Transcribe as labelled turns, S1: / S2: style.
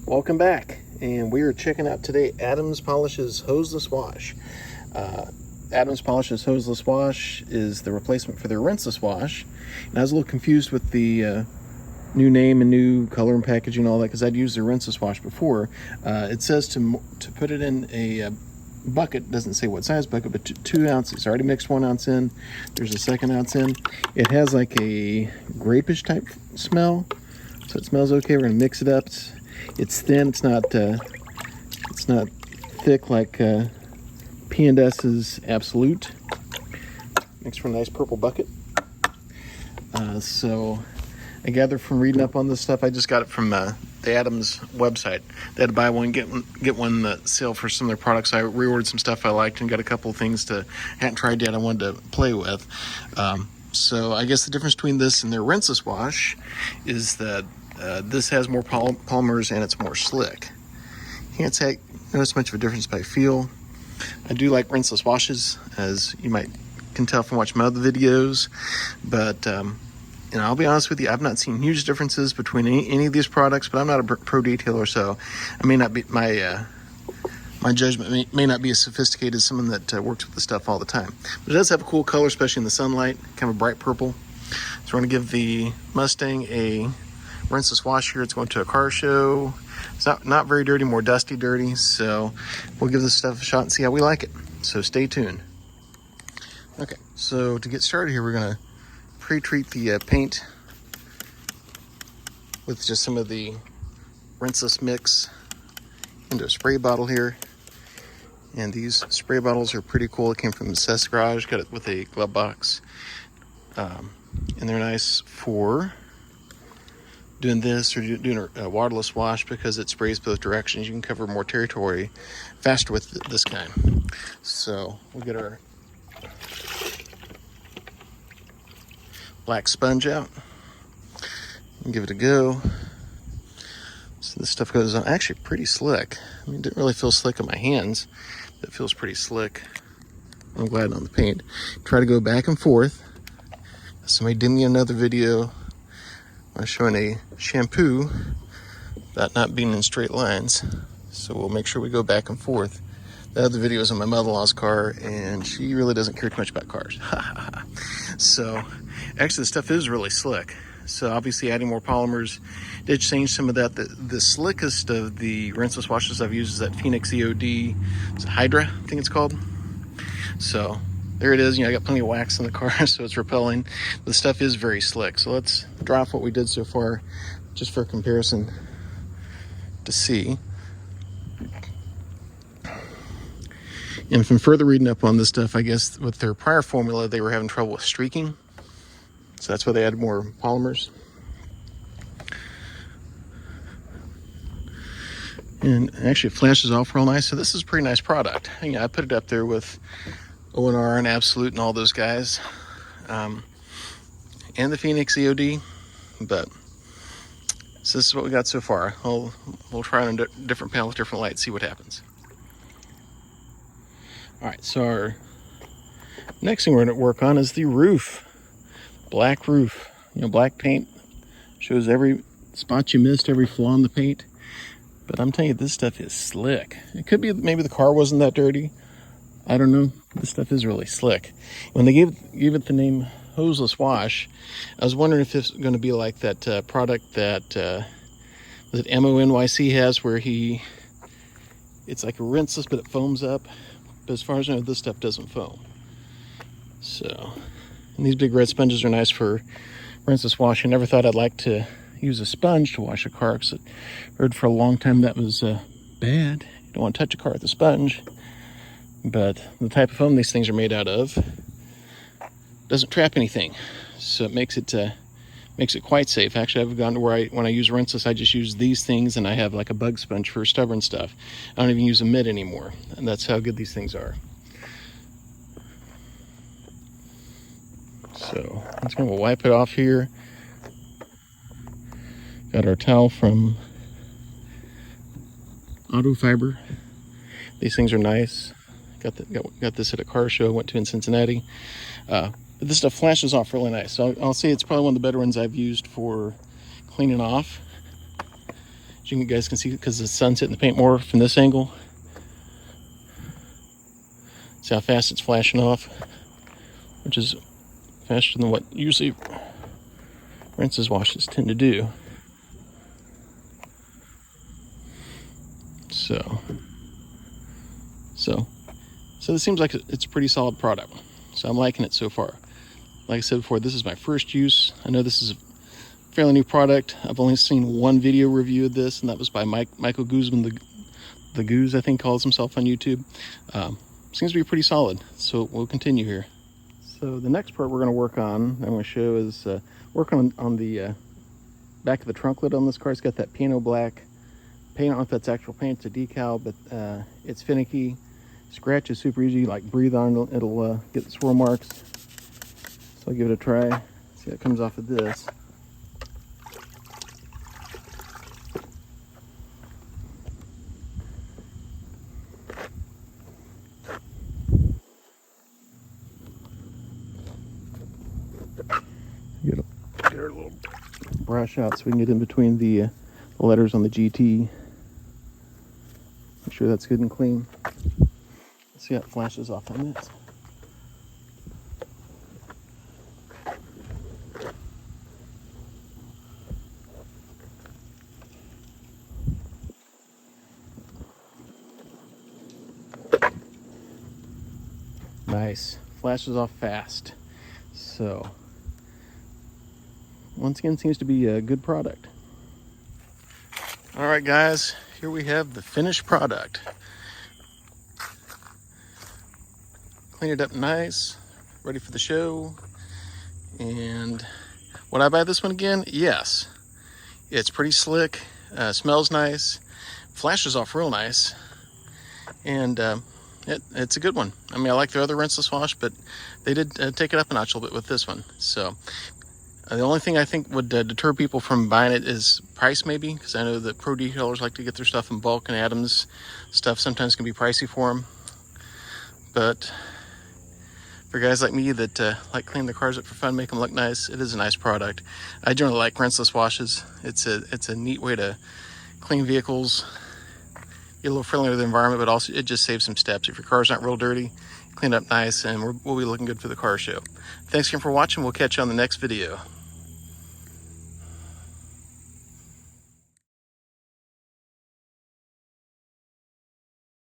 S1: Welcome back, and we are checking out today Adam's Polishes Hoseless Wash. Adam's Polishes Hoseless Wash is the replacement for their rinseless wash, and I was a little confused with the new name and new color and packaging and all that because I'd used their rinseless wash before. It says to put it in a bucket, doesn't say what size bucket, but 2 ounces. I already mixed 1 ounce in. There's a 2nd ounce in. It has like a grapish type smell, so it smells okay. We're gonna mix it up. It's thin. It's not thick like P&S's Absolute. Makes for a nice purple bucket. So I gathered from reading up on this stuff. I just got it from the Adams website. They had to buy one, get one sale for some of their products. I reordered some stuff I liked and got a couple of things I hadn't tried yet I wanted to play with. So I guess the difference between this and their rinseless wash is that this has more polymers and it's more slick. Can't notice much of a difference by feel. I do like rinseless washes, as you can tell from watching my other videos, but I'll be honest with you, I've not seen huge differences between any of these products, but I'm not a pro detailer, so I may not be my judgment may not be as sophisticated as someone that works with the stuff all the time. But it does have a cool color, especially in the sunlight, kind of a bright purple. So we're going to give the Mustang a rinseless wash here. It's going to a car show. It's not very dirty, more dirty. So we'll give this stuff a shot and see how we like it. So stay tuned. Okay, so to get started here, we're going to pre-treat the paint with just some of the rinseless mix into a spray bottle here. And these spray bottles are pretty cool. It came from the Cess Garage, got it with a glove box. And they're nice for doing this or doing a waterless wash because it sprays both directions. You can cover more territory faster with this kind. So we'll get our black sponge out and give it a go. So this stuff goes on actually pretty slick. I mean, it didn't really feel slick on my hands, but it feels pretty slick. I'm glad on the paint. Try to go back and forth. Somebody did me another video showing a shampoo about not being in straight lines. So we'll make sure we go back and forth. The other video is on my mother-in-law's car, and she really doesn't care too much about cars. So actually the stuff is really slick. So obviously adding more polymers did change some of that. The slickest of the rinseless washes I've used is that Phoenix EOD. It's Hydra, I think it's called. So there it is. I got plenty of wax in the car, so it's repelling. The stuff is very slick. So let's draw off what we did so far, just for comparison to see. And from further reading up on this stuff, I guess with their prior formula, they were having trouble with streaking. So that's why they added more polymers. And actually it flashes off real nice. So this is a pretty nice product. I put it up there with O&R and Absolute and all those guys. And the Phoenix EOD. But so this is what we got so far. We'll try on a different panel with different lights, see what happens. All right, so our next thing we're going to work on is the roof. Black roof. Black paint shows every spot you missed, every flaw in the paint. But I'm telling you, this stuff is slick. It could be maybe the car wasn't that dirty. I don't know. This stuff is really slick. When they gave it the name Hoseless Wash, I was wondering if this is going to be like that product that MONYC has, where it's like a rinseless, but it foams up. But as far as I know, this stuff doesn't foam. So, and these big red sponges are nice for rinseless wash. I never thought I'd like to use a sponge to wash a car, because I heard for a long time that was bad. You don't want to touch a car with a sponge. But the type of foam these things are made out of doesn't trap anything, so it makes it quite safe. Actually, I've gone to where when I use rinseless, I just use these things, and I have like a bug sponge for stubborn stuff. I don't even use a mitt anymore, and that's how good these things are. So let's go. We'll wipe it off here. Got our towel from Auto Fiber. These things are nice. Got this at a car show I went to in Cincinnati. But this stuff flashes off really nice. So I'll say it's probably one of the better ones I've used for cleaning off. As you guys can see, because the sun's hitting the paint more from this angle. See how fast it's flashing off, which is faster than what usually rinseless washes tend to do. So this seems like it's a pretty solid product. So I'm liking it so far. Like I said before, this is my first use. I know this is a fairly new product. I've only seen one video review of this, and that was by Michael Guzman, the Goose, I think calls himself on YouTube. Seems to be pretty solid, so we'll continue here. So the next part we're going to work on, I'm going to show, is work on the back of the trunk lid on this car. It's got that piano black paint. I don't know if that's actual paint, it's a decal, but it's finicky. Scratch is super easy, like breathe on it, it'll get the swirl marks. So I'll give it a try, see how it comes off of this. Get our little brush out so we can get in between the letters on the GT. Make sure that's good and clean. Let's see how it flashes off on this. Nice, flashes off fast. So once again, seems to be a good product. All right, guys, here we have the finished product. Clean it up nice, ready for the show. And would I buy this one again? Yes. It's pretty slick, smells nice, flashes off real nice, and it's a good one. I mean, I like the other rinseless wash, but they did take it up a notch a little bit with this one. So the only thing I think would deter people from buying it is price, maybe, because I know that pro detailers like to get their stuff in bulk, and Adams stuff sometimes can be pricey for them. But for guys like me that like clean their cars up for fun, make them look nice, it is a nice product. I generally like rinseless washes. It's a neat way to clean vehicles, get a little friendlier to the environment, but also it just saves some steps. If your car's not real dirty, clean it up nice, and we'll be looking good for the car show. Thanks again for watching. We'll catch you on the next video.